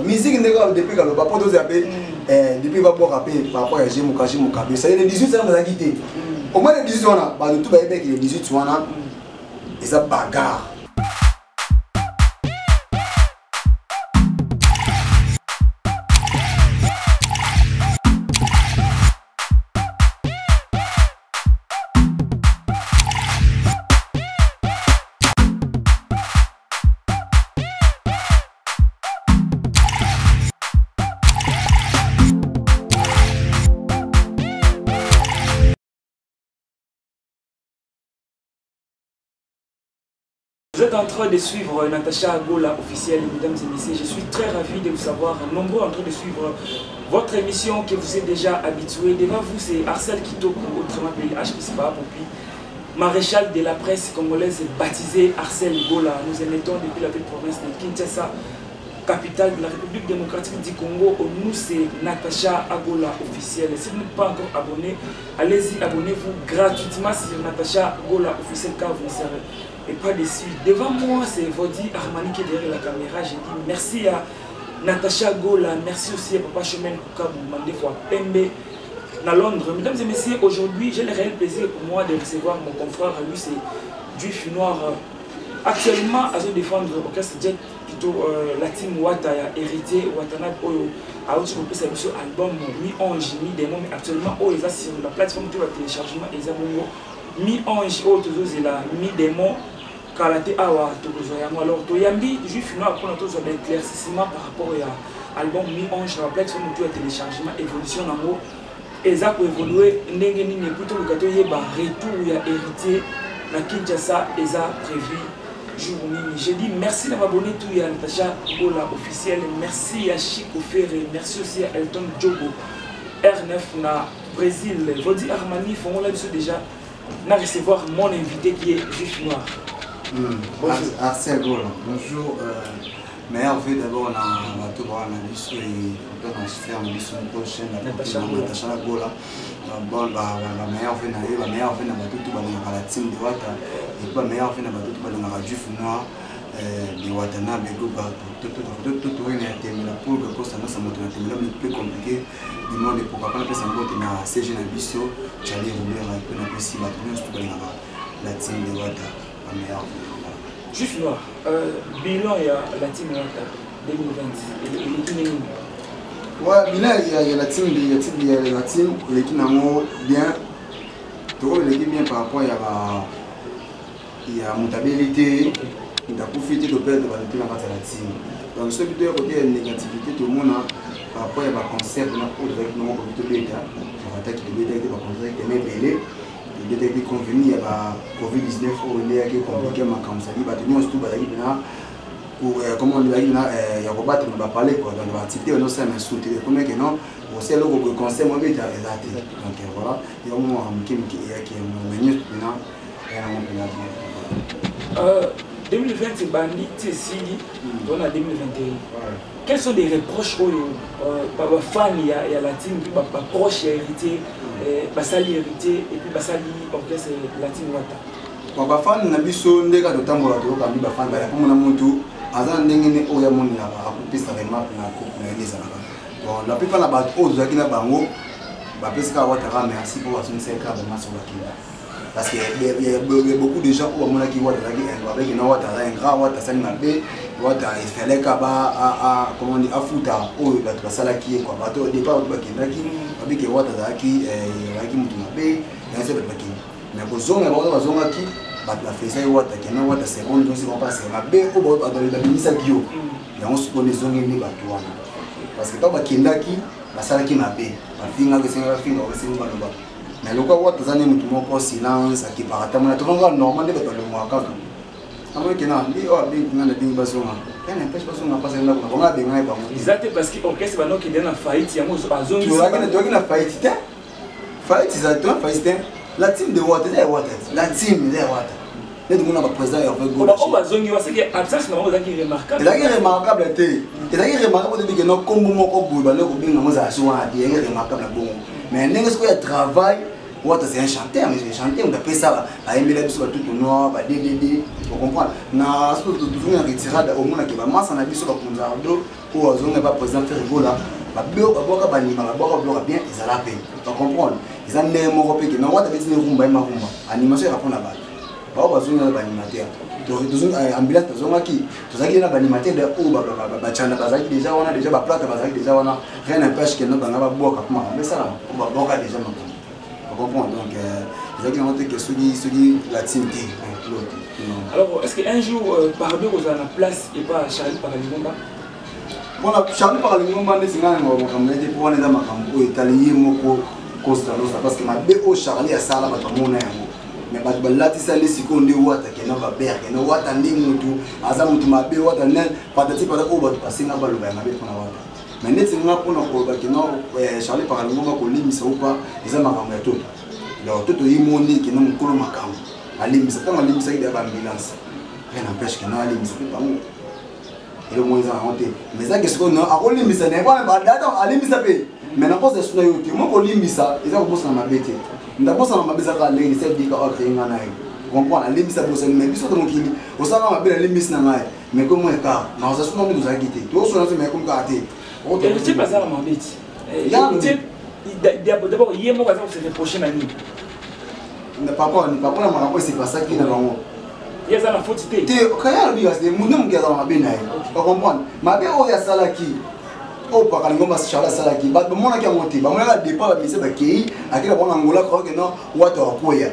musique depuis le papa deux depuis va boire par rapport à Jim Mukabe ça y est les 18 ans on a quitté au moins les 18 ans là tout va avec les 18 ans là et ça bagarre. Vous êtes en train de suivre Natacha Agola officielle, mesdames et messieurs. Je suis très ravi de vous savoir nombreux en train de suivre votre émission que vous êtes déjà habitués. Devant vous, c'est Arcel Kitoko, autrement appelé HPSPA, puis maréchal de la presse congolaise baptisé Arcel Gola. Nous émettons depuis la ville province de Kinshasa, capitale de la République démocratique du Congo. Nous, c'est Natacha Agola officielle. Si vous n'êtes pas encore abonné, allez-y, abonnez-vous gratuitement sur Natacha Agola officielle car vous ne serez et pas déçu. Devant moi, c'est Vodi Armani qui est derrière la caméra. J'ai dit merci à Natacha Gola, merci aussi à Papa Chemen Koukabou, Mandefo Pembe, à Londres. Mesdames et messieurs, aujourd'hui, j'ai le réel plaisir pour moi de recevoir mon confrère, lui c'est Juif Noir. Actuellement, à se défendre Orchestre Jet, plutôt la team Wata, hérité, Watana, a aussi repris sa mission album Mi-Ange, Mi-Démon, mais actuellement, il est sur la plateforme de téléchargement, et Mi-Ange, toujours la Mi-Démon. Kalate awa tokozoyamo alors toyambi Juif Noir pour notre éclaircissement par rapport à l'album Mi-Ange la plateforme de téléchargement évolution nango eza ko évoluer ndenge nini plutôt le gâteau yeba retour ya héritier na Kinshasa eza prévu jour nini. J'ai dit merci de m'abonner tout ya Natacha Gola officiel, merci à Chico Ferre, merci aussi à Elton Djogo R9 na Brésil. Vodi Armani font là déjà na recevoir mon invité qui est Juif Noir. Bonjour Arcel Gola, bonjour. Mais en fait d'abord on a tout voir la liste et on a faire une liste prochaine la Natacha Gola. Bon la meilleure fait la meilleure fait na tout ba la team de Wata et pas meilleure fait na tout ba na Juif Noir de Watana Bego ba tout rien a été mais pour que ça nous ça monte le plus compliqué du monde pour pas que ça monte na CG na biso Charlie Robert et puis na aussi ba tout la team de Wata. Juif Noir, bilan il y a la team Wata 2020. Ouais, bilan il y a la team, l'équipe nango bien. Tout l'équipe bien par rapport il y a mutabilité, il y a profité de perdre de la team. Donc ce qui est côté négativité tout le monde par rapport à un concept on a pour directement pour bêta, on attaque le bêta qui va concept mais belé. Il était convenu il y a Covid-19 où il est compliqué mais comme ça il va tenir tout bazaki là pour comment on dit là il y a combattre on va parler quoi dans l'activité on s'est insulté comme que non on sait le conseil moi bêta exact donc voilà il y a un moment qui est mon menu maintenant et on 2020 c'est bandit ici on a 2021. Quels sont les reproches par les fans il y a la team qui par proche hérité basali hérité et puis basali orchestre la team Wata. Kwa bafan na biso ndeka dotambola to kambi bafan ba ko mona muntu aza ndenge ne oya moni na ba akupisa remarque na coupe na elisa na. Bon la plupart na ba ozo zakina bango ba pesika Wata ka merci pour son seka ba maso bakina. Parce que il y a beaucoup de gens où mona ki Wata zaki avec na Wata za ngra Wata sani na be Wata il fallait ka ba a comment on dit afuta o ba to sala ki kwa ba to départ ba kinaki ba ke Wata zaki yaki mutu na be ya se ba kinaki. Mais bozonga bazonga ki la fesa Wata kena Wata seconde donc c'est pas c'est ma be ko ba dans la minisa kio ya on suppose zonga ni ba to wana parce que ba kendaki basala ki na be ba finga que singa finga o singa ba mais le quoi Wata zane mutu moko silence qui parata na to nga normal de ba le mwaka to amwe kena ndi o be ngana bi bazonga ene pêche bazonga pas na ko nga be ngai ba mo exact parce que orchestre bano qui dans faillite ya mo bazongi to na faillite faillite za to faillite. La team de Wata, la team de Wata. Les gens qui président Hervé Gola. On va zongi, c'est que absence na bango qui remarquable. C'est remarquable té. C'est remarquable de que no kombo moko boula le ko binga moza aswa di remarquable bon. Mais ndenge ce que travail c'est un chanteur, mais c'est un chanteur, on appelle ça, à aimer la biso, tout noir, DDD, vous comprenez? Na tout le retirade au monde qui va masse en abisso, comme Zardo, ou à zone pas présent faire rigola, bah boka banima, boka bloca bien, ils allaient payer, vous comprenez? Ils ont né mon repère qui n'a pas de rumba, animation répond là-bas. Bah on va zone d'animateur. Donc tous ambulance zone qui, tous ça qui est l'animateur de ou bah chana bazaki déjà on a déjà bah plate bazaki déjà on a rien n'empêche que nous dans la boka comment mais ça là, on va boka déjà maintenant. Donc, ils ont montré que celui la tinté. Alors, est-ce qu'un jour, Barbe vous avez la place et pas Charlie Paralingomba? Bon, Charlie Paralingomba, c'est un peu comme les pour les dames qui ont italien, parce que ma béo Charlie a ça là, mais là, tu sais, les secondes de water qui n'ont pas berg, qui n'ont pas attendu tout, à ça, tu m'as béo, tu n'as pas de type de haut, tu passes dans le bain, mais net c'est nga pona ko ba kino Charlie Paralingomba ko limisa upa eza makambo ya toto alors toto yimoni kino mukolo makambo alimisa tanga limisa ide ba ambulance rien n'empêche que non alimisa pas mo et le moins en honte mais ça que ce qu'on a ko limisa ne ba data alimisa pe mais na pose suna yote mo ko limisa eza ko bosa na mabete ndabosa na mabeza ka le c'est dit ka ok ngana yi comprendre alimisa bosa mais biso to mokili osanga mabela limisa na ngai mais comment est car na ça suna nous a quitté to suna mais comme ka ate. Et tu pas ça la mambite. D'abord, il y a un mot qui se reproche à nous. Papa, c'est pas ça qui est dans le monde. Il y a la faute. Quand il y a le bigas, mon nom qui est dans ma benne. Tu comprends? Ma benne, il y a ça là qui. Oh, par exemple, on Charles Salaki. Bah, mon qui a monté. Bah, mon a départ, mais c'est pas qui. À quel point Angola croit que non, what or quoi. Tu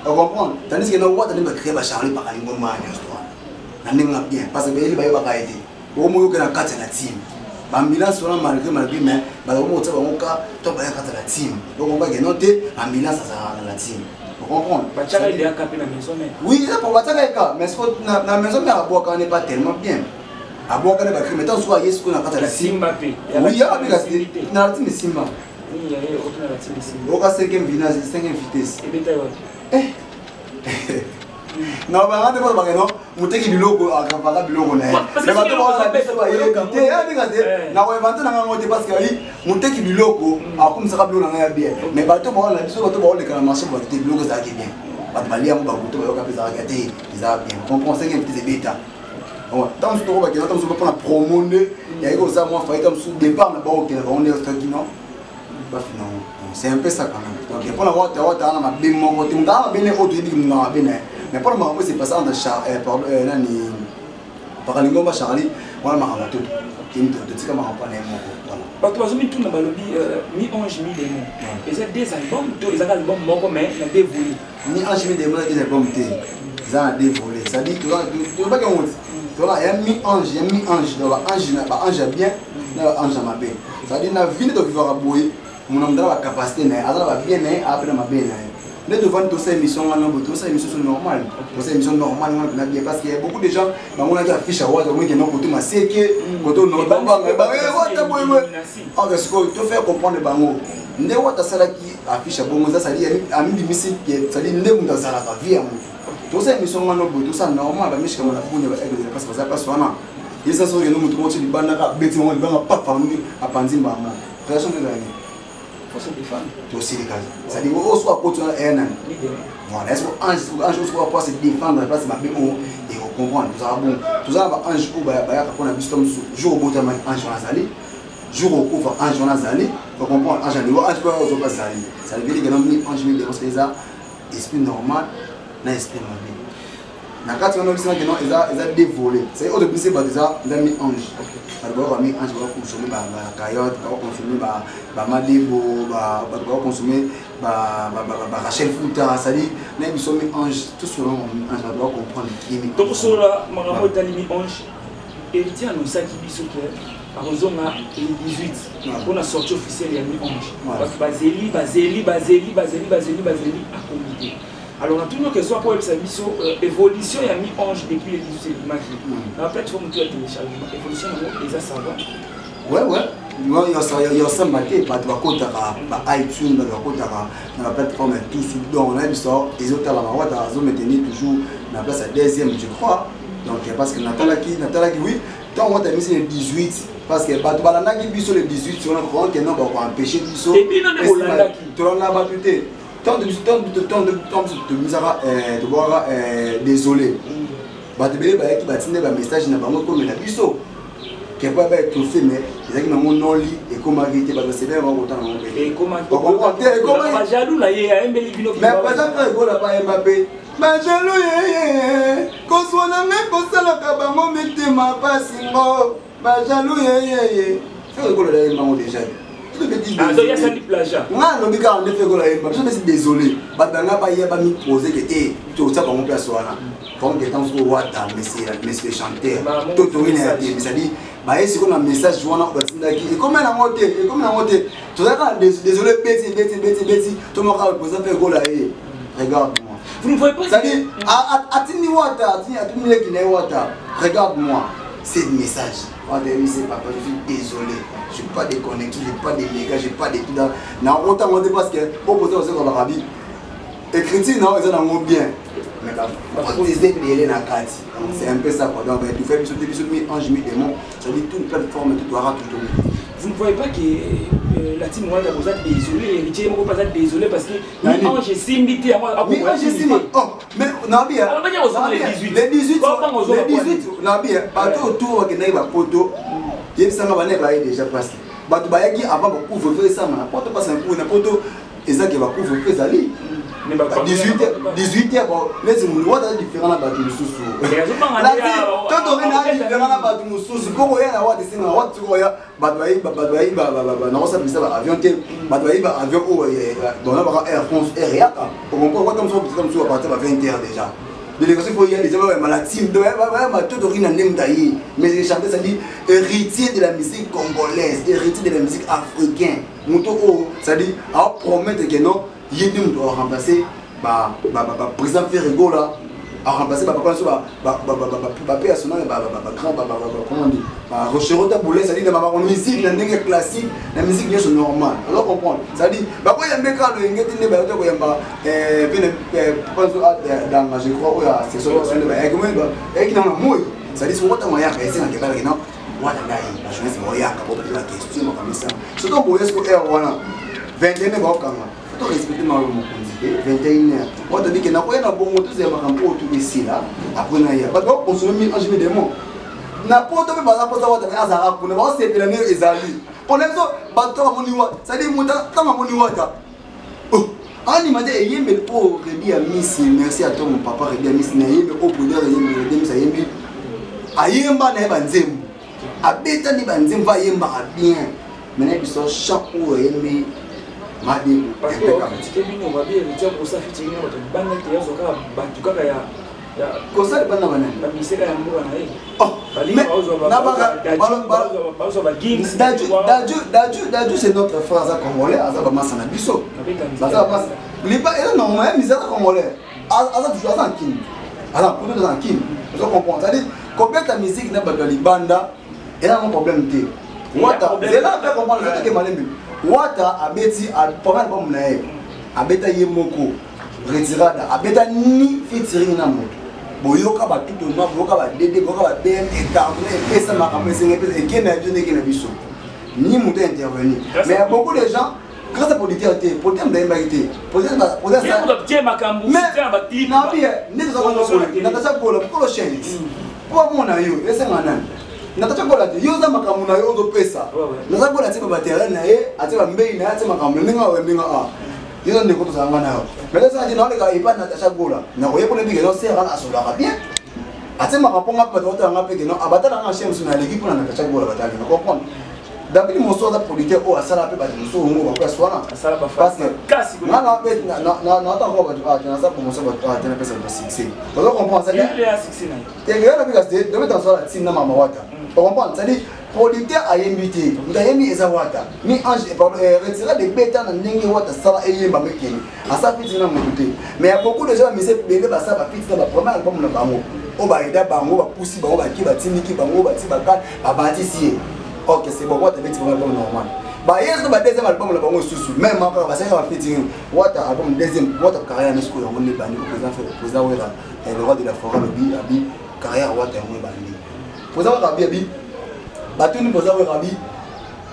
comprends? Tandis que non, what on va créer Charlie par exemple, moi, on a bien. Parce que il va y avoir pas été. Au moins, on a 4 la team. Ambulance on a malgré mais bah on monte on cas toi bah quand la team donc on va que noter ambulance ça la team vous comprenez bah tu as il a capé la maison mais oui là pour battre mais ce que la maison mais à boire quand n'est pas tellement bien à boire quand n'est pas mais tant soit yes qu'on a quand la team oui il y a la team Simba oui il y a autre la team Simba au cas 5e village 5e vitesse et beta non, mais on ne peut pas non. Muteki biloko akapaka biloko na. Mais bato ba pesa ba yebite. Ya ndikaze. Na ko inventer na ngote parce que oui, muteki biloko akumisa biloko na ya bien. Mais bato ba na biso bato ba ole kana marché ba te biloko za ki bien. Bato balia mo ba kuto ba yoka pesa ka te. Za bien. Comprends ça que petit beta. Ouais, dans ce tour ba ki dans ce pas na promoner. Ya iko za moi faita msu départ na ba o ke na on est stock non. Ba finalement. C'est un peu ça quand même. Donc pour la water na ma bien mo ko tinga ba bien ko tu dis na bien. Mais pour le moment, c'est pas ça entre Paralingomba Charlie, on a marre tout. Qui me dit que ma campagne est mort. Parce que vous avez tout dans le mi-ange, mi-démon. Et c'est des albums, ils ont des albums morts, mais ils ont dévolé. Mi-ange, mi-démon, ils ont des albums, ils ont dévolé. Ça dit, tu vois pas qu'il y a un mi-ange, il y a un mi-ange. Ange est bien, ange est bien. Ça dit, la vie de vivre à Boy, mon homme a la capacité, elle a bien, après ma bien. Les devant toutes ces émissions, toutes ces émissions sont normales. Toutes ces émissions normales, on a bien parce qu'il y a beaucoup de gens, on a des affiches à voir, on a des côté masséqué, côté non, tu fais comprendre le bango. Ne wata sala qui affiche à bon, ça dit à mi misi ça dit ne munda sala ka vie amu. Toutes ces émissions on a tout ça normal, mais je comme la bonne parce que ça passe soana. Et ça sont que nous montrons sur le banaka, bêtement le banaka pas parmi à Panzimba. Création de l'année. Il faut se défendre. C'est aussi le cas. Ça dit, on soit pour toi un an. Voilà, est-ce qu'un jour, on va se défendre, parce que et on comprend. Tout ça, un jour, on a vu ce jour au bout de un jour à Zali, jour au couvre un jour à Zali, on comprend, un jour à Zali, pas Zali. Ça veut dire que l'homme est un jour de parce que ça, esprit normal, n'a esprit mauvais. Na kati wana bisana keno eza dévolé. C'est au début c'est ba déjà mis ange. Alors ba mis ange ba consommer ba caillotte, ba consommer ba madebo, ba consommer ba Rachel Fouta, ça dit na biso mis ange tout selon ange ba comprendre qui est. Donc sur la maramo talimi ange héritier annonça qui biso que par raison na le 18 on a sorti officiel ya mi ange. Parce que bazeli a comité. Alors, on a toujours que soit pour l'évolution, il y a mis ange depuis les 18 images. Dans la plateforme de téléchargement, l'évolution, les a savants. Ouais. Il y a ça, maté, pas de côté à iTunes, dans la plateforme, tout sous donc on a vu ça, les autres à la marotte, à zone maintenir toujours dans la place à deuxième, je crois. Donc, parce que Nathalie, oui, tant on a mis le 18, parce que pas de qui sur le 18, sur le grand qui n'a pas empêché du saut. Et puis, on a tout le monde tant de désolé. Bah, tu veux dire qu'il va tenir un message dans le comme la biseau. Qui va être fait, mais il y a un lit et comment arrêter parce que c'est bien autant. Et comment jaloux là, il y a un bel bino qui mais par exemple, il n'y a pas Mbappé. Ma jaloux, qu'on soit la même pour ça, la cabamo, mettez ma passe. Ma jaloux, fais le golo là, déjà. Ah, donc il y a ça du plagiat. Non, non, mais quand on fait golo là, je suis désolé. Badanga pas y a pas mis poser que tu as pas mon place là. Comme que tant que Wata, mais c'est chanteur. Tout le monde mais ça dit, bah c'est qu'on a un message joint dans le et comme elle a monté, et comme elle a monté, tu as désolé, Betty, tout le monde a posé faire golo là. Regarde-moi. Vous ne voyez pas ça dit, Atini Wata, Atini qui n'est Wata. Regarde-moi, c'est le message. C'est papa, je suis désolé. Je n'ai pas de connexion, je n'ai pas de méga, je n'ai pas de tout dans. Non, autant monter parce que, pour poser aussi comme Arabi, écriture, non, ils en ont bien. Mais là, c'est un peu ça. Donc, tu fais des anges, mis des mots, ça dit toute plateforme, tu dois tout. Vous ne voyez pas que la team Wanda vous êtes désolé, l'héritier ne pas être désolé parce que l'ange est simité à moi. Mais ange est simité. Oh, mais Nabi, les 18, Nabi, partout autour de la photo, il y a déjà passé. Batoubayaki avant pour couvrir ça, mais porte pas un coup, une photo, et ça qui va couvrir ça. 18h, bon, laissez nous voir différent là-bas de sous. Là, quand on est différent là-bas de sous, pour voir la voix de Sina, what tu vois, Badwaï, non, ça me avion, Badwaï, avion, bon, là, Air France, Air Yaka. On peut voir comme ça, à partir de 20h déjà. Délégation, il faut y aller, déjà, maladie, tout origine en Nemdaï. Mais les chanteurs, ça dit héritier de la musique congolaise, héritier de la musique africaine. Ça dit, à promettre que non. Il doit remplacer le président Ferrigo là, à remplacer papa à son nom, comment on dit, Rocherota Boulet, ça dit la musique, la musique classique, la musique bien normale. Alors comprendre, ça dit, pourquoi il y a un mec là, il y a un je crois, c'est ça, il y a un mot, ça dit, c'est moi qui ai c'est un Québec, non, moi la jeunesse, moi qui ai la question, comme ça. Surtout pour est-ce que 21 respecter ma 21h. On te dit que n'a pas un bon moto, c'est un peu tout ici là. Après, on se met en chemin des mots. N'a pas de par rapport à votre hasard pour ne pas se faire les Ezali. Pour l'instant, bateau à mon niveau, ça dit mon temps à mon niveau. Oh, on m'a dit, il y a une pauvre qui a mis merci à toi, mon papa, qui a mis naïve au pouvoir, il y a mis ça y est. Ayemba n'est pas nzem. Abeta ni banzem va yemba bien. Maintenant, ils sont chaque où il Madi, parce que on va bien dire pour ça fitting notre bande qui est soka batuka ya kosa bana bana la misera ya mura na yeye oh daju c'est notre frère congolais azaba masana biso azaba mas liba et non mais misera congolais azaba toujours en kin alors pour nous en kin vous comprenez ça dit combien ta musique na bato libanda et a un problème té wata c'est là fait comprendre que malembi Wata abeti a pas mal comme nae abeta yemoko retirada abeta ni featuring na moto boyoka ba tout no boyoka ba dede boyoka ba BM et carton et pesa makambo c'est et kena bien et kena biso ni moto intervenir mais beaucoup de gens grâce à politique politique d'imbaité politique ça makambo c'est ba clip na bien ni ça na ta ça pour le chaîne pour mon ayo et c'est manan natacha kola te yoza makambo na yo pesa naza kola te matériel na ye ate ba mbei na ate makambo ninga weminga yoza ndeko to sanga na yo mais ça dit na le ka ipa natacha kola na ko yebona bige no sera na sola ka bien ate makambo ngapa to ta ngapa ke no abatala nga shem suna l'équipe na natacha kola batali na comprendre David Mosso da politique o asala pe ba Mosso ngo ba kwa swana asala ba parce que kasi na ta ko ba na sa pour Mosso ba ta na pesa ba 6 vous comprenez ça il est à 6 na te gana bi ka de mettre sur la team na mama wata. Tu comprends? C'est-à-dire, politique a invité, vous avez mis les awata, mis retirer des bêtas dans l'ingé wata, ça va y être mekeni. À ça, puis c'est dans mon côté. Mais il y a beaucoup de gens qui me disent que ça va fit dans la première album de Bango. On va aider Bango, on va pousser Bango, on va qui va tiniki Bango, on va tirer Bango, on va bâtir ici. Ok, c'est bon, what avec un album normal. Bah, hier, c'est le deuxième album de Bango sous même encore, parce que ça va fit wata album deuxième, wata carrière n'est-ce qu'on est banni au président Wera, le roi de la forêt, le abi carrière wata on est banni. Pour ça, Rabi, Batu ni poza Rabi,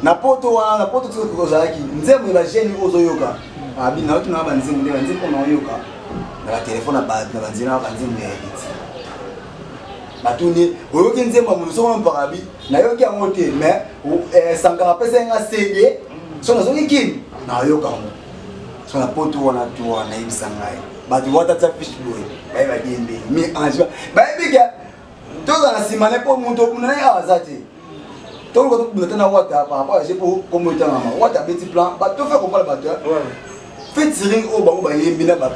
na poto tu ko zaki, nzemu la geni ozoyoka. abi na tu na banzimu nde banzimu ko na yoka na telefone ba na banzimu na banzimu ya edit batuni oyoki nzemba muso ko mpakabi na yoki yango te mais sangara pesa nga CD so na zoki kin na yoka ngo so na poto wana tu wana ibisangai batu wata ta fish boy ba ba diembe mi anjba ba biga toza na simane po muntu kuna ya azati to ko to na wata pa pa je po ko mo tanga ma wata petit plan ba to fait comprendre ba to fait tiring o ba yembi na ba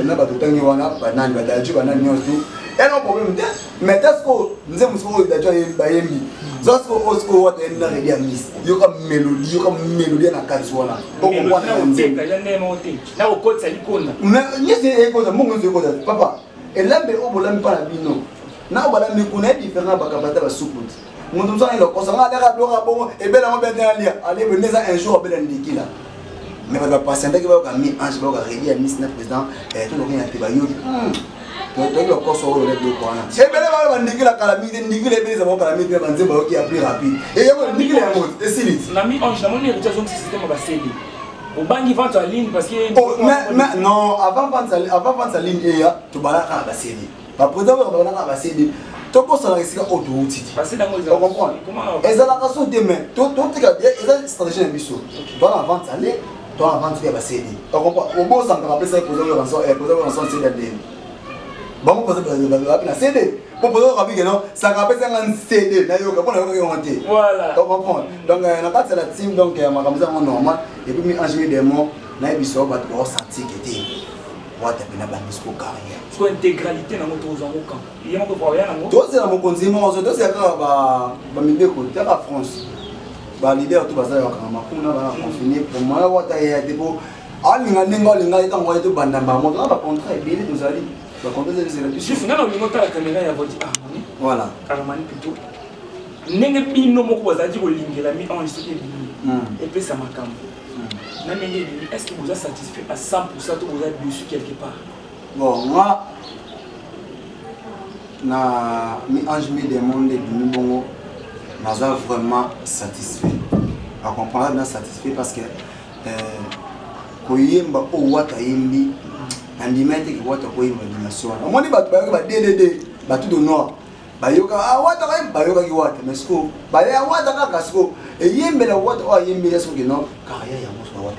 na ba to tangi wana ba nani ba daju ba nani nyosu et non problème de mais est-ce que nous avons ce daju ba yembi zosko osko wata na redia miss yo ka mélodie na kazi wana ko comprendre na uteka ya nemo te na okotsa likonda ni c'est écoute mon nzo ko papa et là be o bolambi pa na bino na bolambi kuna différent ba kabata ba soupoute mon tout ça il ko ça nga la bloka bon et bela mo ben lia aller venir un jour bela ndikila mais ba patienter que ba mi ange ba ka redia miss na président et tout le rien te ba yo to le ko so le do ko na e bela ba ndikila kala mi ndikila e bela ba kala mi ba nze ba ki a plus rapide et yo ndikila ya mo et silit na mi ange na mon héritage donc système ba cédé au bangi vente en ligne parce que mais non avant vente en ligne et to bala ka ba cédé ba président ba na ka ba cédé to ko sala esika auto utiti parce que dans les comprendre ezala ka so demain to tika ezala stratégie na biso to la vente aller to la vente ya ba cédé to comprendre au bon sanga rappeler ça poser rançon c'est d'adé ba mo poser na cédé pour poser rappeler que non ça rappelle ça un cédé na yo ka pona yo monter voilà to comprendre donc na ka c'est la team donc ma comme ça normal et puis mi enchaîner des mots na biso ba to sentir que té wata bina ba misko carrière so intégralité na moto za ngoka il y a mon ko ya na mo to c'est la mo konzimo so to c'est ka ba mibeko ta ka France ba leader to baza ya kama kuna ba confiné pour moi wata ya debo alinga ninga ita ngwa to banda ba mo ba contrat et bien nous ali ba contrat c'est la je finis na mo ta la caméra ya vodi moni voilà caramani plutôt ndenge bino moko baza di ko lingela mi enregistré et puis ça makambo est-ce que vous êtes satisfait à 100% ou vous êtes dessus quelque part? Bon, moi, na mi ange mi demande du bongo, je suis vraiment satisfait. À comprendre bien satisfait parce que koyemba o wata yembi andimete ki wata koyemba dimension. On dit ba DDD, ba tout de noir. Ba yoka wata ba yoka ki wata mais sko ba ya wata ka sko e yembe la wata o yembe la sko que non carrière ya mo so wata.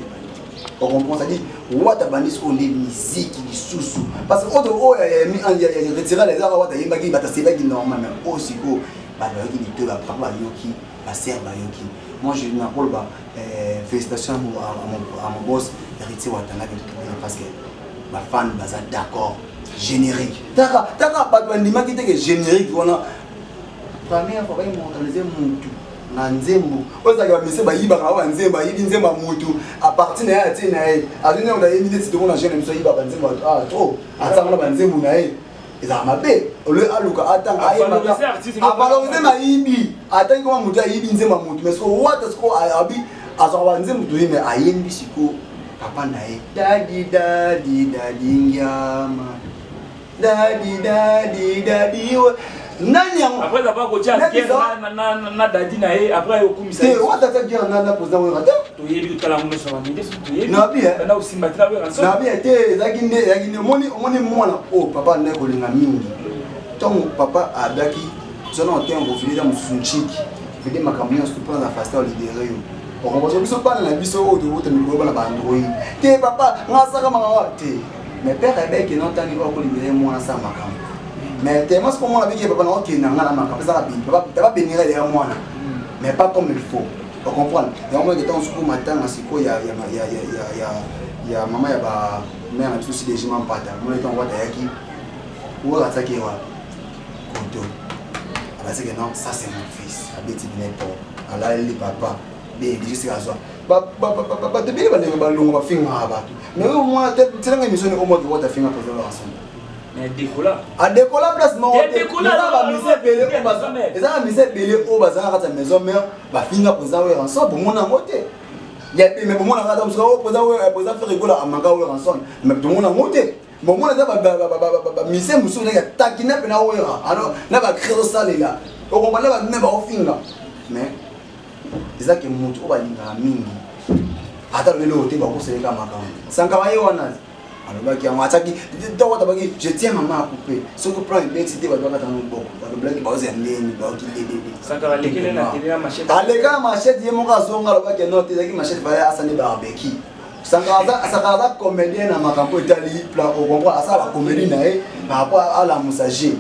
On comprend ça dit wata bandis on des musique du sous parce que autre o ya retirer les arts wata yemba ki bata c'est pas qui normal mais aussi ko ba yoki ni te ba papa yoki ba ser ba yoki. Moi je na pour ba félicitations à mon boss héritier Watana parce que ma fan baza d'accord générique taka ba bandima ki te que générique on a première fois ils m'ont réalisé mutu na nzembo ozaka mise ba yiba ka wa nzembo yibi nzembo mutu à partir na ya tina e aduna on a yemi des on a jeune mise yiba ba nzembo trop atanga ba nzembo na e eza mabe ole aluka atanga a valoriser ma yibi atanga ko mutu yibi nzembo mutu mais ko wata ko abi azwa nzembo to yime ayembi siko papa na e dadi ngama dadi nani après avoir coaché na dadi na e après okumisa te wata ta dire na posa wa rata to yebi kala mo so ba minde to yebi na bien na usimba tra we ranso na bien te zakinde moni mwana o papa na ko linga mingi ton papa adaki zona otengo filida musunchiki vide makamyo sto prendre la fasta au libérer yo on va biso pas na biso o to mikro na ba android te papa ngasaka manga te mais père avec non tani ko libérer moi ça makamyo mais tellement ce moment avec papa non qui n'a pas marqué ça rapide papa bénir les mois mais pas comme il faut on comprend et on va que tant sous matin à siko ya maman ya ba mère na souci des jimans pata moi étant wa yaki ou attaquer wa konto parce que non ça c'est mon fils abeti n'importe ala les papa bé juste à soi papa te bien ba longo ba finga ba mais au moins tu l'as émission au moins que wa ta finga pour faire ensemble. Mais décolla. A décolla place non. Décolla. Ba mise belé au bazar. Eza mise belé au bazar kata maison mère ba finga poza we ensemble pour mon amoté. Ya mais pour mon kata muska o poza faire rigola amanga we ensemble. Mais pour mon amoté. Bon mon eza ba mise musu na takina pe na we alors na ba créer ça là. O ko bala ba me ba o finga. Mais eza ke mutu o ba linga mingi. ata le hotel ba ko se ka makam sankara ye wana alobaki yango ataki to tabaki je tiens maman à couper ce que prend une identité ba doka tanu boko ba blaki ba oze ndeni ba ki dede sankara lekele na télé machette alega machette ye mo ka zonga alobaki no te zaki machette ba asane ba beki sankara comédien na makambo etali plan au comprendre asa la comédie na e par rapport à la messager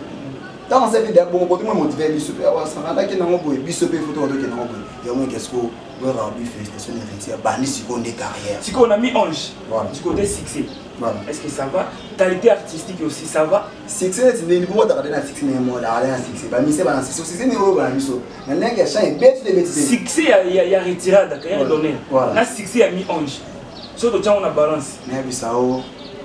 tant ça fait bon côté moi motiver biso pe wa sankara ki na ngo boy biso pe photo to ke na ngo boy yo mo qu'est-ce que ouais rabbi félicitations héritière bani seconde carrière si on a mis ange voilà du côté succès. Voilà. Est-ce que ça va? Qualité artistique aussi, ça va? Succès, c'est une bonne succès, mais moi, succès. Bah, mais c'est pas succès, mais on va la n'a qu'à changer bête de bêtises. Succès, il y a retiré, d'accord, donné. Voilà. Là, succès a mis ange. Sur le temps, on a balance. Mais ça,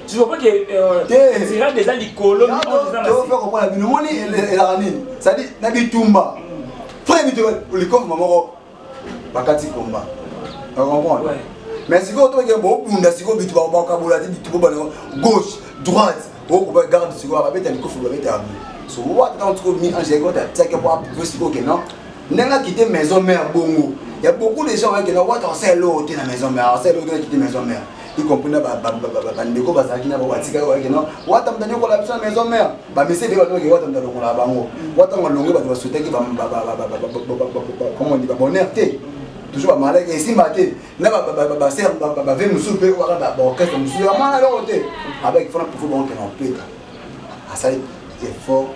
tu vois pas que c'est déjà les colonnes. Tu vas faire comprendre la monnaie et la ranine. Ça dit, Nabi Tumba. Frère, le corps, maman, Bakati Komba. Tu comprends? Ouais. Mais si vous avez un bon bout, si vous avez un gauche, droite, vous regardez si vous avez un coup, vous avez un so what quand tu mis en général, tu sais que pour que non, n'a quitté maison mère bongo. Il y a beaucoup de gens qui ont what on sait l'autre dans la maison mère, c'est l'autre qui quitte maison mère. Ils comprennent pas ndeko bazaki na batika que non, what on donne ko la maison mère. Ba mais c'est what on donne ko la bango. What on longue ba souhaiter que comment on dit ba bonneté. Toujours mal et si maté na ba ser ba ve musu pe wa ba orchestre musu ya mana le côté avec faut pour bon que on peut à ça il faut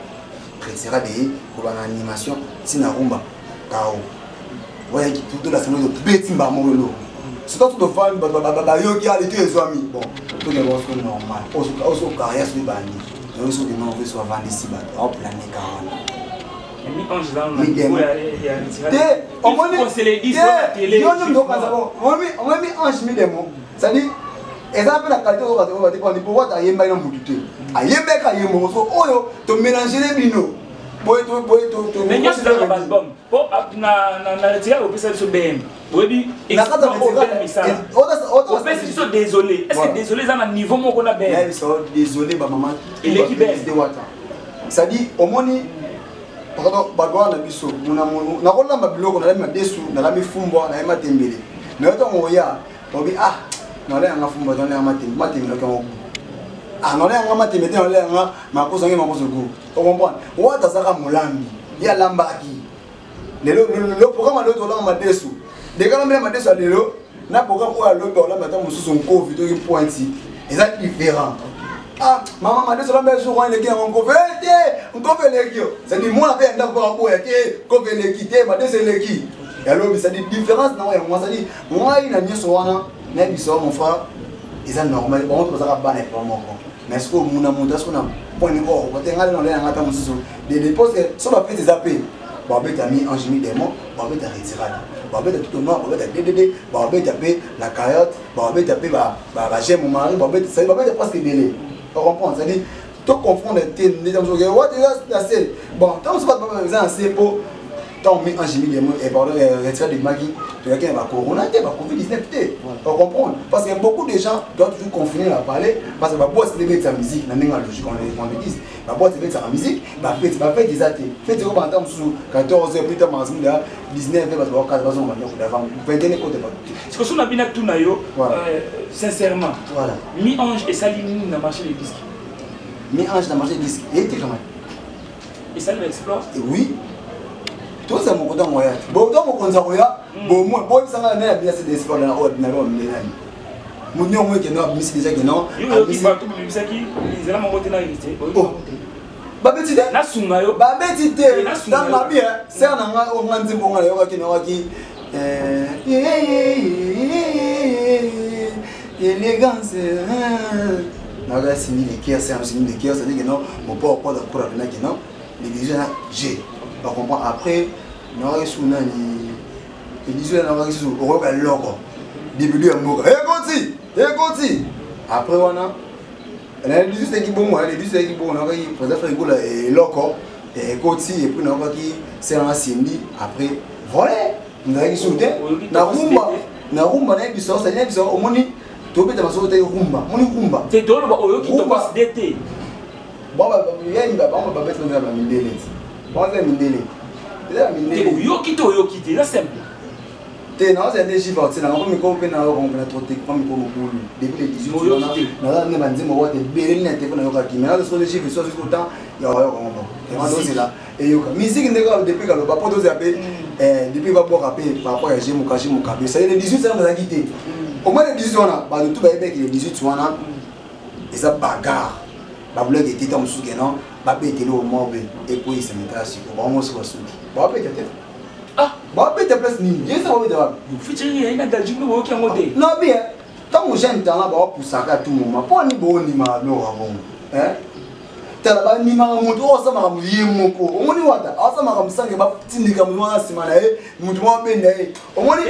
retirer des pour l'animation sina rumba kao ouais qui toute la semaine de bêtis ba molo c'est tout de fan ba yo qui a les deux amis bon tout est bon normal au carrière sur bani nous sommes non on veut soit vendre ici ba au planer carrément. Mi ange là on a il y a retiré. On va se les dit sur la télé. On va mis ange mi demo. Ça dit exemple la qualité on va dire pour voir ta yemba ina mututé. Ayemba ka yembo so oyo to mélanger les bino. Boy to. Mais il y a ce album. Pour na retiré au pesa so BM. Oui, et na kata ça. On fait ils sont désolés. Est-ce que désolé ça na niveau mon qu'on a BM. Ils sont désolés ba maman. Et l'équipe de wata. Ça dit au moni pardon bagwa na biso na kola mabiloko na la desu na la mifumbo na ema tembele na yoto ngoya obi na le nga fumbo na le matembele ko na le nga matembele na le nga makoso ngi makoso go o comprendre wata saka mulambi ya lambaki le programme le to la madesu de kana me madesu lelo na programme o alobe o la mata mususu nkovi to ki pointi eza différent. Maman m'a dit que je suis un équipe en Covete, on peut l'équipe. Ça dit moi avec un d'accord pour équipe, Covete l'équipe, m'a dit c'est l'équipe. Et alors ça dit différence non moi ça dit moi il a mis sur un même ça mon frère, c'est normal. Bon on peut ça pas pour moi. Mais est-ce que mon amour est-ce qu'on a point de or, on est allé dans les ngata mususu. Des dépôts ça va faire des appels. Babé t'a mis en jimi démon, babé t'a retiré. Babé t'a tout au noir, babé t'a DDD, babé t'a payé la carotte, babé t'a payé j'aime mon mari, babé t'a presque délai. On comprend, c'est-à-dire, tout confondre les gens qui ont bon, tant que vous avez un CEPO, tant que vous avez un pardon, retiré de Magui, tu as un corona, tu as un Covid-19. On comprend, parce qu'il y a beaucoup de gens qui doivent toujours confiner à parler, parce que la boîte de mettre sa musique, la logique, on le dit, la boîte de mettre sa musique, la fête des athées. Faites au temps sous 14 heures plus tard, 19 heures, 4 heures, 21 heures. Ce que je suis tout nayo, sincèrement, voilà. Mi-ange et Salim n'a marché les disques. Mi-ange n'a marché les disques. Et était comment? Et Salim explore? Oui. Tout ça, mon côté, moi. Bon, dans mon côté, bon, moi, bon, ça va bien se décider dans l'ordinaire. Mon nom, moi, qui n'a pas mis déjà que non. Il y a qui va tout le monde qui, ils ont mon côté là, il était. Babetide na sungayo babetide dans ma vie c'est un anga o manzi bonga yo ki no ki élégance na ga sini les kiers c'est un signe de kiers ça dit que non mon pas de pour na que non l'église là j'ai pas comprendre après na ga suna ni l'église là na ga suna o ga logo début ya mboka goti après wana elle dit juste qui bon moi elle dit juste qui bon on a qui présent faire gola et loco et côté et puis on a qui c'est un sindi après voilà on a qui sauter na rumba na biso ça na biso au moni to beta maso te rumba moni rumba te dolo ba oyo ki to passe d'été bon ba yeni ba ba beta na ba mindele bon c'est mindele c'est mindele te oyo ki te na simple T'es non, c'est des chiffres, c'est dans le micro, on a trop de temps, depuis les 18 ans, on a dit, moi, t'es belle, t'es pas dans le qui, mais là, ce des chiffres, soit tout le temps, il y a rien comme là. Et musique, depuis que le papa doit appeler, depuis va boire rapper, par rapport à j'ai mon café, ça y est, les 18 ans, on a quitté. Au moins les 18 ans, bah, tout va les 18 ans, et ça bagarre. Bah, vous l'avez été dans le souk, non, bah, pété le moment, et puis il se met à suivre, vraiment, c'est quoi souk. Bah, pété. Ah, bah, pété place ni, j'ai ça, on va dire. Futur, il y a des gens qui ont aucun modèle. Non, bien, tant que j'aime tant là, bah, pour ça, à tout moment, pas ni bon, ni mal, non, avant. Hein? T'as là, ni mal, on doit ça, m'a lié mon corps. On dit, what? Ah, ça m'a comme ça, que ma petite ni comme moi, c'est mal, mon doigt, ben, on dit,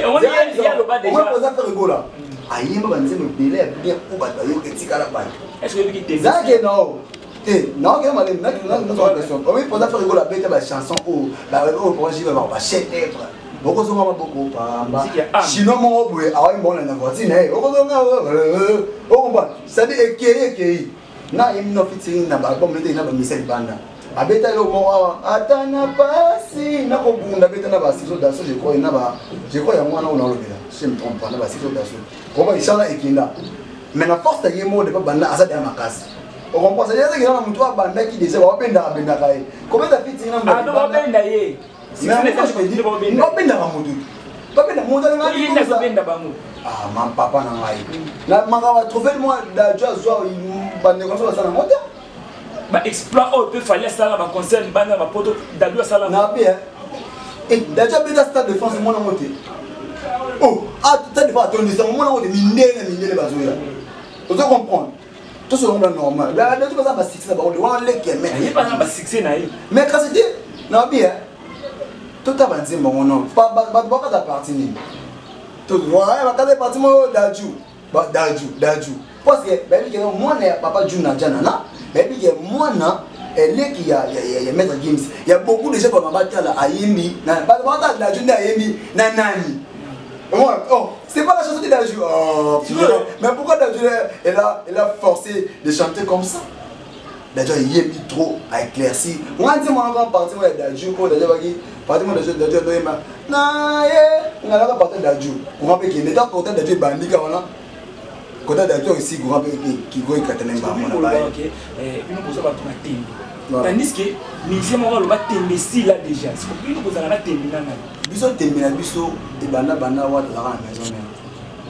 il y a le bas déjà. On va poser un peu rigolo là. Aïe, je vais me délai bien pour battre, il y a la balle. Est-ce que vous avez ça que non? Non, que mal, non, question. On va poser un peu rigolo la bête, la chanson, oh, la pour j'y vais voir, ma chèque, beaucoup de gens beaucoup, sinon, mon bout, ah, il m'en a une voisine, oh, ça dit, et na il no fitting na ba comme le na ba misel banda abeta lo mo atana pasi na ko bunda beta na ba siso daso je crois ya mwana ona lo bela je me trompe pas na ba siso daso ko ba ishala ekinda mais na force ya mo de ba banda asa de makasi o comprend ça dire que na mutu banda ki déjà ba benda kai ko beta fitting na ba ba benda ye si mais je me dis ba benda ba mutu ba benda mo da na il na ba benda ba mu ah mon papa na ngai na manga va trouver moi da joie soit bande comme ça na moto ba exploit au peut fallait ça là ba concerne bande ba poto da joie ça là na bien et da joie be da stade de France mon na moto oh ah tu te pas ton ça mon na moto mindele ba zoya tu dois comprendre tout ce monde normal da joie ça ba succès ba on le que mais il pas ba succès na il mais quand c'est na bien tout a bandé mon nom pas ta partie ni tout voilà ba ka partie mo daju ba daju parce que baby que moi ne papa Juna Jana na baby que moi na elle qui a maître Games il y a beaucoup de gens comme Mabatala Ayemi na pas la Juna Ayemi na nani oh c'est pas la chanson de Daju oh mais pourquoi Daju elle a forcé de chanter comme ça Daju Ayemi trop à éclaircir moi dit moi encore partir moi Daju pour Daju bagi partir moi Daju doyema na ye on a pas partir Daju on va payer mais tant que Daju bandi ka voilà quand on a des ici qui vont éclater les barres, on a pas. Ok. Nous posons pas ton thème. Tandis que nous sommes le thème ici là déjà. C'est pour nous posons la thème là. Biso thème là biso et bana wa dans la maison.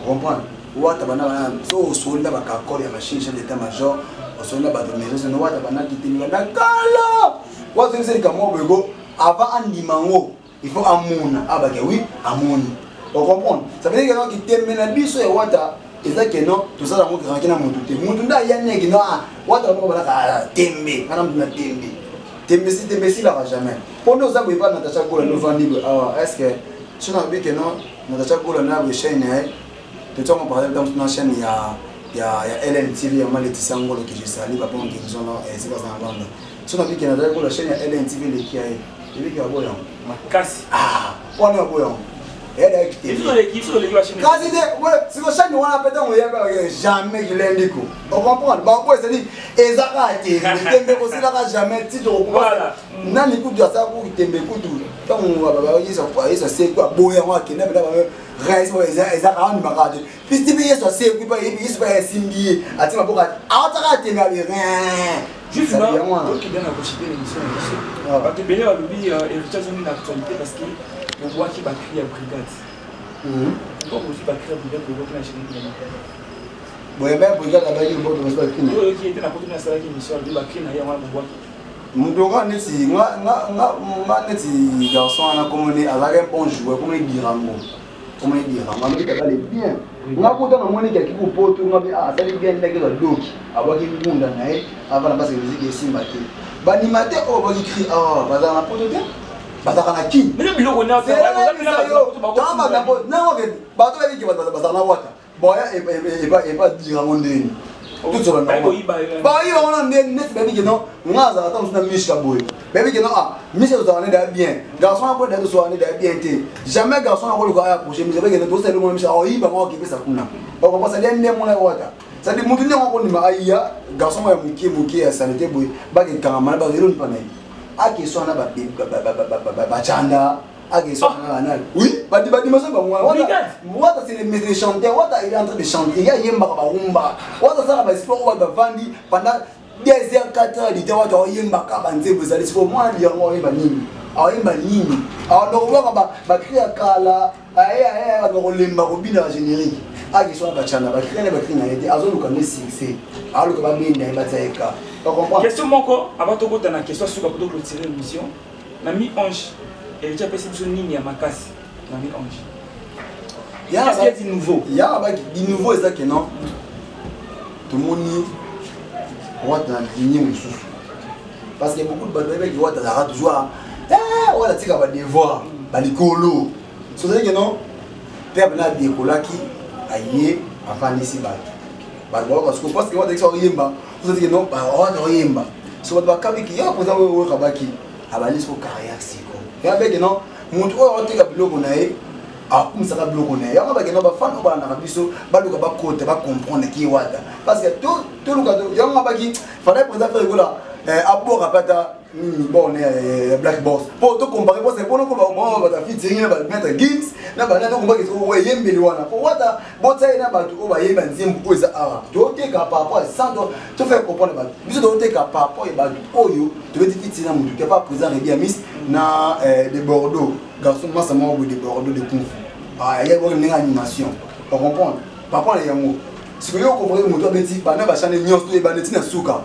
On comprend. Wa ta bana so soldat ba ka call ya machine chef d'état-major, au soldat ba de maison no wa ta bana qui thème là kala. Wa c'est c'est comme moi bego avant un dimanche, il faut amona. Ah bah oui, amoni. On comprend. Ça veut dire que qui thème là biso et wa ta et ça que non tout ça dans mon grand qui n'a mon douté mon douté ya n'est que non wa ta ko bala ka tembe kana mna tembe si là jamais pour nous ça pas Natacha Gola nous vendre ah est-ce que si on a vu que non Natacha Gola na we chaîne tu sais on parle dans une chaîne il y a LNTV il y a Laetitia Ngolo qui je salue papa on dit ils ont là c'est pas ça vendre si on a vu que Natacha Gola chaîne il y a LNTV les qui a et qui a boyan makasi ah on a boyan il faut les machines. Quand c'est que chaque fois on a jamais que l'indique. On comprend. Bon, c'est dit, et ça a été, mais aussi là jamais titre au voilà. Non, écoute de ça pour te écoute. Tant on va ça c'est quoi boyer moi qui n'a pas raise et ça a une marade. Puis tu veux ça c'est quoi il se fait simbier. Ati ma boka. Ah ça a été mais rien. Juste là, qui donne la possibilité d'émission. Parce que Béné va lui héritier d'une actualité parce que on voit qu'il va créer la brigade. Pourquoi aussi va créer la brigade pour voir qu'il a bon, et bien, brigade là-bas, il faut que je fasse une. Qui était dans la porte de la salle qui mission, il va créer un yaman pour voir. Mundonga neti, nga neti garçon ana comme on est à la bon joueur, comme il dit Rambo. Comme il dit Rambo, il va aller bien. Nga kuta na moni qui pour pote, nga bi ah ça lui bien nègre doki. Aba ki munda na e, avant la base musique et simbate. Ba ni maté o ba ki cri ah, ba za na pote bien. Bazaka qui mais le biloko on a fait non que bato ba ki bazaka na wata boya et pas dire à mon ndeni tout sur le normal ba yi ba on ndeni net ba bi non ngaza ata musna mishka boy ba bi non ah mishka zo na da bien garçon a da so na da bien té jamais garçon a ko le gars approcher mais ba ki non c'est le mon mishka oh yi ba mo ki pesa kuna o ko pasa den ndem na wata ça dit mutu nyango ko ni ma aya garçon ya muki ya sanité boy ba ki kama ba zero ni panai a question na ba chanda Oui, Wata c'est le chanteur, Wata il est en train de chanter, il y a Yemba Rumba, Wata ça va sport Wata Vandi pendant 2h-4h du temps Wata Yemba Kabante, vous allez pour moi dire moi Yemba Nini. Yemba Nini. Alors on va créer Kala, on va lemba robina générique. Qui sont à Chana, créer les batteries n'a été à zone comme succès. Alors que va bien dans Bataïka. Question Moko, avant de vous la question sur pour clôturer l'émission. Nami Ange, et tu as passé une ligne à Makassi. Nami Ange. Qu'est-ce qu'il y a de nouveau? Il y a du nouveau, c'est ça que non. Tout le monde voit dans la ligne parce qu'il y a beaucoup de batailles qui voient dans la rate toujours. On a tiré à des voix, à l'écolo. C'est-à-dire que non, père a des colaki, aïe, avant ici bas. Parce que je pense que on a des Yemba. C'est-à-dire que non, on a des Yemba. Si on a des qui a posé au Rabaki, à la liste au carrière, c'est quoi. Et avec non, mon tour, on a tiré à bloc on a comme ça va bloquer. Il y a des gens qui font des choses qui comprendre qui est Wada. Parce que tout le cas, il y a des gens qui font des choses à bord à pata bon black box pour tout comparer pour c'est pour nous comment va fitting va mettre gigs na ba na to comparer que ouais yembeli wana pour Wada bon ça na ba to ba yemba nzembu ko za ara to te ka par rapport à ça to faire comprendre ba biso to te ka par rapport ba oyo to veut dire fitting na mutu qui pas présent bien miss na de Bordeaux garçon massa mo de Bordeaux de Kung Fu il y a une animation on comprend par rapport à yango ce que yo comprendre mutu abeti ba na ba chane nyos to e ba netina suka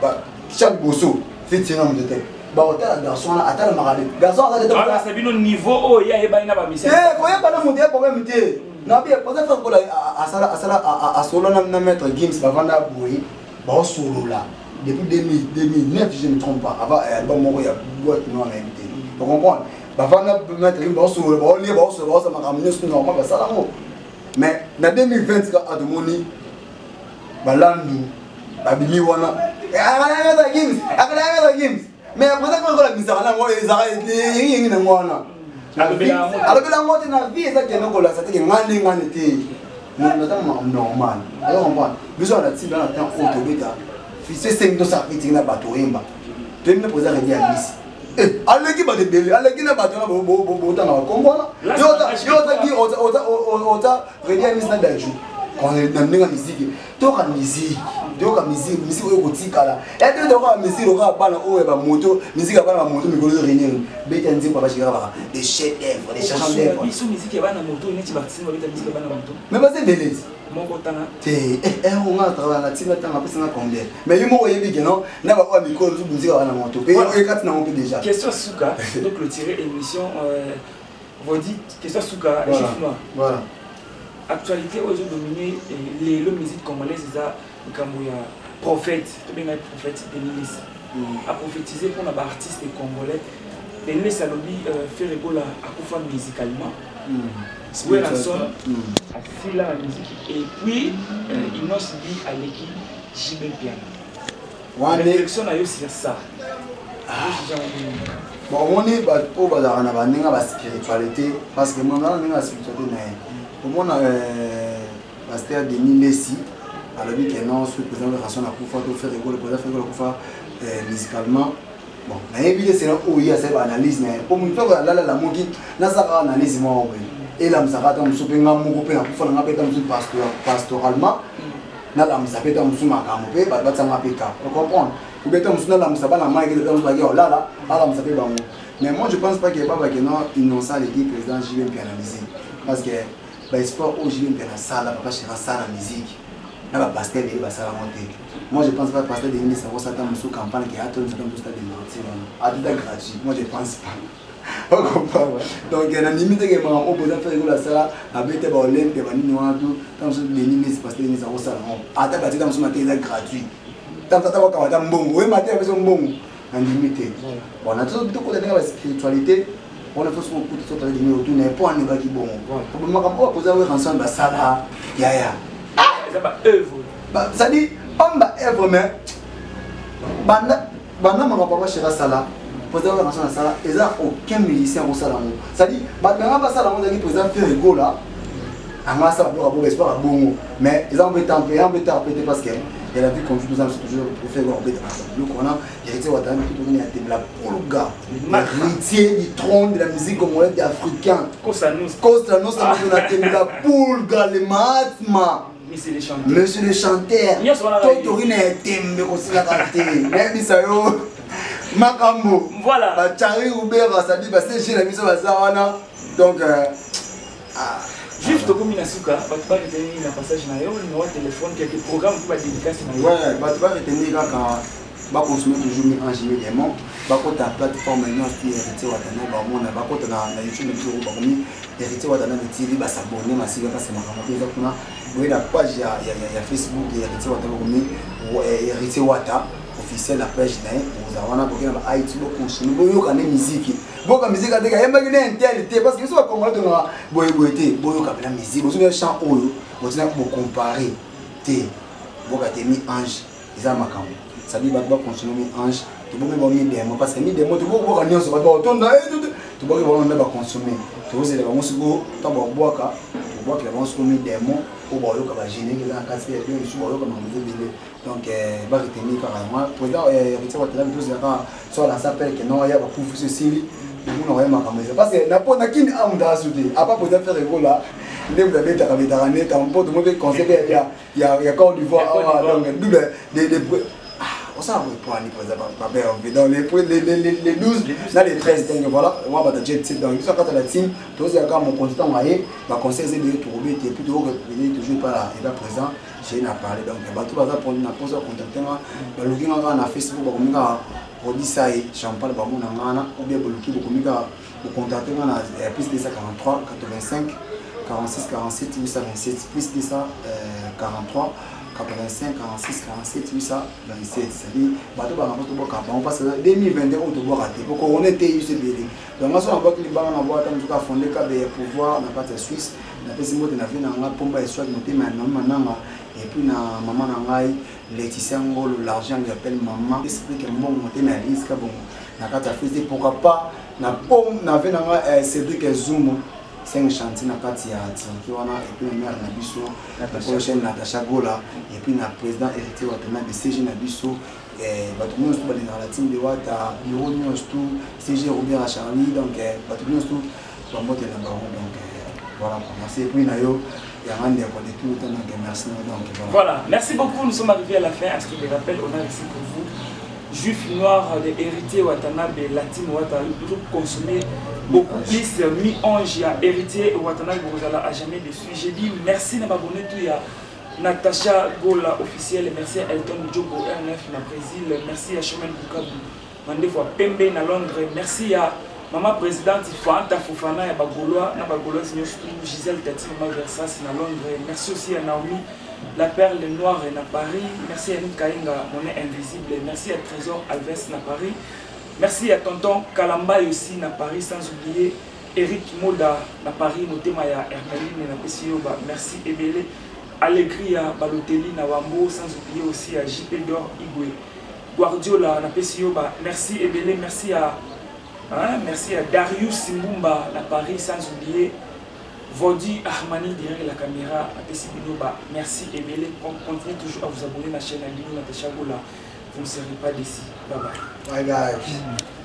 ba chaque bosso fait tirer un de tête. Bah, hôtel garçon là, attends le maradé. Garçon, attends. Ah, c'est bien au niveau où il y a pas une mission. Quand il y a pas de monter, problème monter. Non, bien, pour ça faire quoi là, à solo na mettre Gims, bah vendre bouillie, bah solo là. Depuis 2009, si je ne me trompe pas, avant album mon il y a boîte non à invité. Vous comprenez? Bah vendre mettre Gims, bah solo, bah lié, bah solo, ça m'a ramené sur normal, bah ça là. Mais dans 2020, à de moni, bah landu, bah bimi wana. Mais après ça, quand on a mis ça, on les arrête, les gens ont alors que la moitié de la vie, c'est ça qui est normal, c'est normal. Alors on va, besoin de tirer dans le temps auto-bêta. C'est 5 dollars qui na bateau yemba. Tu me poses à dire à Miss. Allez qui va te béler, allez qui na bateau na bo na comprendre. Yo ta redia Miss na daju. Quand on est dans la musique, tu as la musique, musique au Tikala. Et tu as la musique au Rabana ou à moto, musique à la moto, mais vous réunir. Bétanzi pour Bachira, des chefs-d'œuvre, des chants-d'œuvre. Ils sont musique à la moto, ils sont bâtis, ils sont musique à la moto. Mais c'est belé. Mon cotana. On a travaillé à la team, on a pris ça combien. Mais il m'a dit que non, n'a pas de micro, tout musique à la moto. Et quand on a déjà. Question Souka, donc le tirer émission, vous dites, question Souka, chiffre-moi. Voilà. Actualité aujourd'hui dominée les musiques congolaises comme il y a prophète tout bien prophète Denis a prophétisé pour les artistes congolais Denis a lobby fait rigoler à Koufa musicalement oui la son a fait la musique et puis il nous dit à l'équipe Jibel Piano l'élection a eu sur ça bon on est au bazar na baninga ba spiritualité parce que moi na ninga spiritualité na pour moi, pasteur Denis Lessi, alors que non, ce président de la Nation a fait rigoler, le président fait musicalement. Bon, mais évidemment, c'est là où il y a cette analyse. Pour moi, la moki, n'a pas analyse moi. Et là, ça va dans le soupénga, mon groupe, pour faire un appel pastoralement. N'a la msa peta msu makampe, ba batsa mapeka. Vous comprenez? Vous bêtez msu na la msa ba na maï que dans bagay là là, ala msa pe bango. Mais moi je pense pas qu'il y a pas que non innocent l'équipe président JV bien analyser parce que bah sport au JV bien la salle, papa chez la salle la musique. Na ba pasteur de ba salle monter. Moi je pense pas pasteur de Denis ça va ça dans msu campagne qui a tout ça dans tout stade de mentir. À tout gratuit. Moi je pense pas. Donc il y a une limite que moi on peut faire la salle avec des bolets des vanilles noires tout comme ça Denis parce que Denis ça va ça. À ta partie dans ce matin c'est gratuit. Tant ça va quand même bon. Oui matin avec son bon en limité. Bon on a tout côté de la spiritualité. On a tous beaucoup de choses à dire autour n'est pas un niveau qui bon. Pour moi quand on poser ensemble la salle ya ça va œuvre. Bah ça dit on va œuvre mais banda ma papa chez la salle. Poser ensemble la salle et ça aucun musicien au salon. Ça dit banda va salle on dit président fait rigolo là. À moi ça va pour espoir bon mais ils ont été tempérés parce que Il y a la vie qu'on joue, c'est toujours préféré voir Robert dans le qu'on a héritier Ouattara qui tourne à Tembla pour le gars. Héritier du trône de la musique congolaise africaine. Costanos, ça nous a Tembla pour le gars, le Mahatma. Monsieur les chanteurs. Monsieur le chanteur. Totorine est Tembe aussi la raté. Même ça yo. Makambo. Voilà. Bah Thierry Robert, ça dit parce que j'ai la mise au Zawana. Donc juste comme Minasuka, tu vas retenir un passage dans le numéro de téléphone, quelques programmes qui vont dédicacer. Ouais, tu vas retenir quand tu vas consommer toujours Ange immédiatement. Tu vas ta plateforme qui est héritier Ouattara, tu vas na YouTube, tu vas héritier Ouattara de TV, tu vas s'abonner, parce que c'est ma oui, la page, il y a Facebook, il y a héritier Ouattara, héritier Ouattara. Officiel la page nae ozawana bokena ba IT bo consommer boyoka ne musique boka musique ateka yemba kine intelité parce que so Congolais tona boyeboete boyoka la musique bozo chant oyo botina bo comparer té boka te mi ange isa makambo ça dit ba consommer mi ange to bo me ba mi demo parce que mi demo to boka nyonso ba tonda to boka ba ba consommer to ozela ba musiko to ba boka to boka la musiko mi demo au boyoka ba génie que dans kasi ya bien su boyoka ma muzebele. Donc, il va retenir carrément. Le président héritier Ouattara, soit la s'appelle que non, il y a beaucoup de ceci. Nous n'avons pas comme ça. Parce que n'importe qui n'a pas soutenu. À part peut-être faire des gros là, vous avez été à Méditerranée, t'as un peu de mauvais conseil. Il y a Côte d'Ivoire. Donc, on s'en va pour aller, par exemple, dans les 12, là les 13, donc voilà, on va jet set dans quand la team, tous les gars, mon consultant, ma conseil c'est de trouver, tu es plutôt toujours pas là, il va présent. J'ai parlé donc tout va pour une pause contacter moi balogi nga na Facebook bakomika odisa et champagne ba mona ngana ou bien balogi bakomika contacter moi na plus de 43 85 46 47 827 plus de ça 43 85 46 47 827 c'est-à-dire bato ba ngato boka ba on passe 2021 on te boit raté pour qu'on était UCBD donc moi on va que les banques na boîte en tout cas fondé ka be pouvoir na partie Suisse na pesi moto na vina nga pomba et soit monter maintenant mananga. Et puis, maman Nangaï, Laetitia Ngolo, l'argent lui appelle maman. Explique que mon monté na risque, bon, na carte fait pourquoi pas, na pomme, na fait Cédric Zoum, 5 chantiers na carte ya qui wana et puis la mère na biso, la prochaine Natacha Gola, et puis na président héritier Ouattara de CG na biso, et tout le monde dans la team de Ouattara, bureau tout, CG Robert à Charlie, donc tout le monde tout, va monter la baron, donc voilà, commencer. Et puis nayo. Voilà, merci beaucoup, nous sommes arrivés à la fin. À ce que je rappelle, on a ici pour vous Juif noir de héritier Watanabe, latine Ouattara, pour consommer beaucoup plus mi-ange, héritier Watanabe, vous à jamais dessus. J'ai dit merci à m'abonner tout, il y a Natacha Gola officielle, merci à Elton Djobo RNF na Brésil, merci à Chemin Bukabu, Mandé fois Pembe na Londres, merci à Maman présidente, Fanta Fofana et Bagoloa, Gisèle Tati, Maman Versas na Londres. Merci aussi à Naomi, la perle noire na Paris. Merci à Nick Kainga, Monnaie invisible. Merci à Trésor Alves na Paris. Merci à Tonton Kalamba aussi na Paris, sans oublier Eric Moda na Paris, Motemaya Hermeline na Pessioba. Merci Ebele, Allegria Balotelli na Wambo, sans oublier aussi à JP Dor Igwe, Guardiola na Pessioba. Merci Ebele, merci à merci à Darius Simbumba, la Paris, sans oublier Vodi Armani derrière la caméra à Pessibinoba. Merci et continuez toujours à vous abonner à la chaîne Alino Natacha Gola. Vous ne serez pas d'ici. Bye bye. Bye guys.